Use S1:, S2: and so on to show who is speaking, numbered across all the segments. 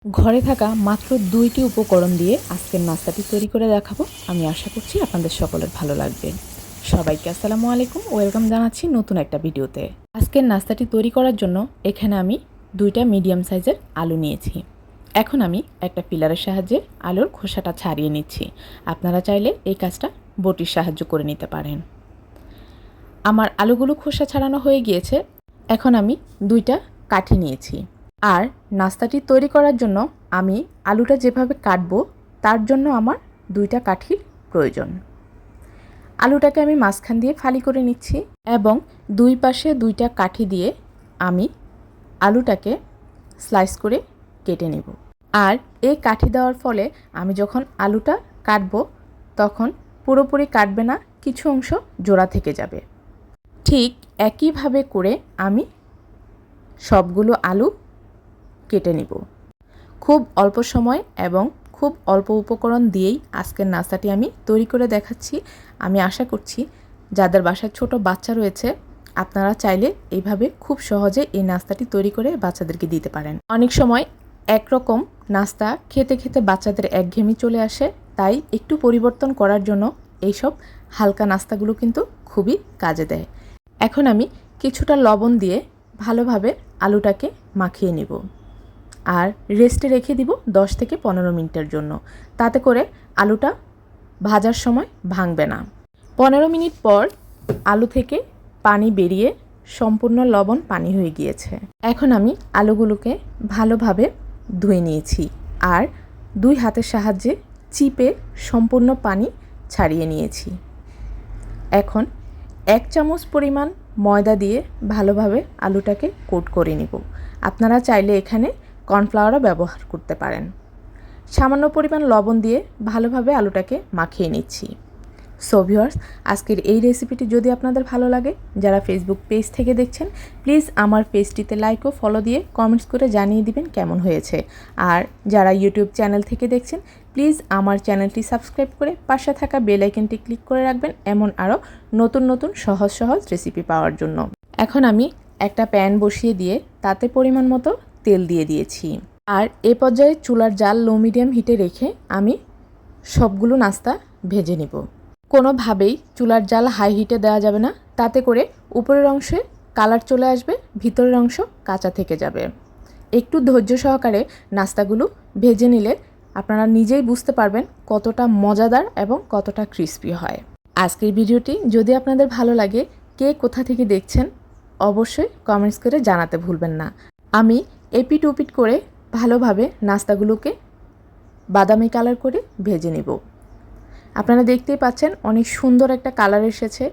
S1: ঘরে থাকা মাত্র ২টি উপকরণ দিয়ে আজকের নাস্তাটি তৈরি করে দেখাবো। আমি আশা করছি আপনাদের সকলের ভালো লাগবে। সবাইকে আসসালামু আলাইকুম, ওয়েলকাম জানাচ্ছি নতুন একটা ভিডিওতে। আজকের নাস্তাটি তৈরি করার জন্য এখানে আমি 2টা মিডিয়াম সাইজের আলু নিয়েছি। এখন আমি একটা পিলারের সাহায্যে আলুর খোসাটা ছাড়িয়ে নিচ্ছি। আপনারা চাইলে এই কাজটা বটির সাহায্য করে নিতে পারেন। আমার আলুগুলো খোসা ছাড়ানো হয়ে গিয়েছে। এখন আমি 2টা কাঠি নিয়েছি। আর নাস্তাটি তৈরি করার জন্য আমি আলুটা যেভাবে কাটবো তার জন্য আমার 2টা কাঠির প্রয়োজন। আলুটাকে আমি মাঝখান দিয়ে ফালি করে নিচ্ছি এবং দুই পাশে 2টা কাঠি দিয়ে আমি আলুটাকে স্লাইস করে কেটে নেব। আর এই কাঠি দেওয়ার ফলে আমি যখন আলুটা কাটবো তখন পুরোপুরি কাটবে না, কিছু অংশ জোড়া থেকে যাবে। ঠিক একইভাবে করে আমি সবগুলো আলু কেটে নিব। খুব অল্প সময় এবং খুব অল্প উপকরণ দিয়েই আজকের নাস্তাটি আমি তৈরি করে দেখাচ্ছি। আমি আশা করছি যাদের বাসায় ছোট বাচ্চা রয়েছে আপনারা চাইলে এইভাবে খুব সহজে এই নাস্তাটি তৈরি করে বাচ্চাদেরকে দিতে পারেন। অনেক সময় একরকম নাস্তা খেতে খেতে বাচ্চাদের একঘেয়েমি চলে আসে, তাই একটু পরিবর্তন করার জন্য এইসব হালকা নাস্তাগুলো কিন্তু খুবই কাজে দেয়। এখন আমি কিছুটা লবণ দিয়ে ভালোভাবে আলুটাকে মাখিয়ে নিব আর রেস্টে রেখে দিব 10 থেকে 15 মিনিটের জন্য। তাতে করে আলুটা ভাজার সময় ভাঙবে না। 15 মিনিট পর আলু থেকে পানি বেরিয়ে সম্পূর্ণ লবণ পানি হয়ে গিয়েছে। এখন আমি আলুগুলোকে ভালোভাবে ধুয়ে নিয়েছি আর 2 হাতের সাহায্যে চিপে সম্পূর্ণ পানি ছাড়িয়ে নিয়েছি। এখন 1 চামচ পরিমাণ ময়দা দিয়ে ভালোভাবে আলুটাকে কোট করে নিব। আপনারা চাইলে এখানে কর্নফ্লাওয়ারও ব্যবহার করতে পারেন। সামান্য পরিমাণ লবণ দিয়ে ভালোভাবে আলুটাকে মাখিয়ে নিচ্ছি। সো ভিউয়ার্স, আজকের এই রেসিপিটি যদি আপনাদের ভালো লাগে, যারা ফেসবুক পেজ থেকে দেখছেন প্লিজ আমার পেজটিতে লাইক ও ফলো দিয়ে কমেন্টস করে জানিয়ে দিবেন কেমন হয়েছে। আর যারা ইউটিউব চ্যানেল থেকে দেখছেন প্লিজ আমার চ্যানেলটি সাবস্ক্রাইব করে পাশে থাকা বেল আইকনটি ক্লিক করে রাখবেন এমন আরও নতুন নতুন সহজ সহজ রেসিপি পাওয়ার জন্য। এখন আমি একটা প্যান বসিয়ে দিয়ে তাতে পরিমাণ মতো তেল দিয়ে দিয়েছি। আর এ পর্যায়ে চুলার জাল লো মিডিয়াম হিটে রেখে আমি সবগুলো নাস্তা ভেজে নিব। কোনোভাবেই চুলার জাল হাই হিটে দেওয়া যাবে না, তাতে করে উপরের অংশে কালার চলে আসবে, ভিতরের অংশ কাঁচা থেকে যাবে। একটু ধৈর্য সহকারে নাস্তাগুলো ভেজে নিলে আপনারা নিজেই বুঝতে পারবেন কতটা মজাদার এবং কতটা ক্রিস্পি হয়। আজকের ভিডিওটি যদি আপনাদের ভালো লাগে, কে কোথা থেকে দেখছেন অবশ্যই কমেন্টস করে জানাতে ভুলবেন না। আমি এপিট ওপিট করে ভালোভাবে নাস্তাগুলোকে বাদামি কালার করে ভেজে নেব। আপনারা দেখতেই পাচ্ছেন অনেক সুন্দর একটা কালার এসেছে।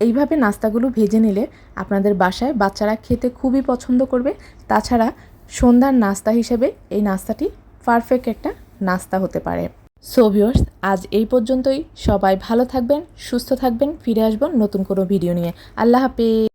S1: এইভাবে নাস্তাগুলো ভেজে নিলে আপনাদের বাসায় বাচ্চারা খেতে খুবই পছন্দ করবে। তাছাড়া সন্ধ্যার নাস্তা হিসেবে এই নাস্তাটি পারফেক্ট একটা নাস্তা হতে পারে। সো ভিউয়ার্স, আজ এই পর্যন্তই। সবাই ভালো থাকবেন, সুস্থ থাকবেন। ফিরে আসবেন নতুন কোনো ভিডিও নিয়ে। আল্লাহ হাফেজ।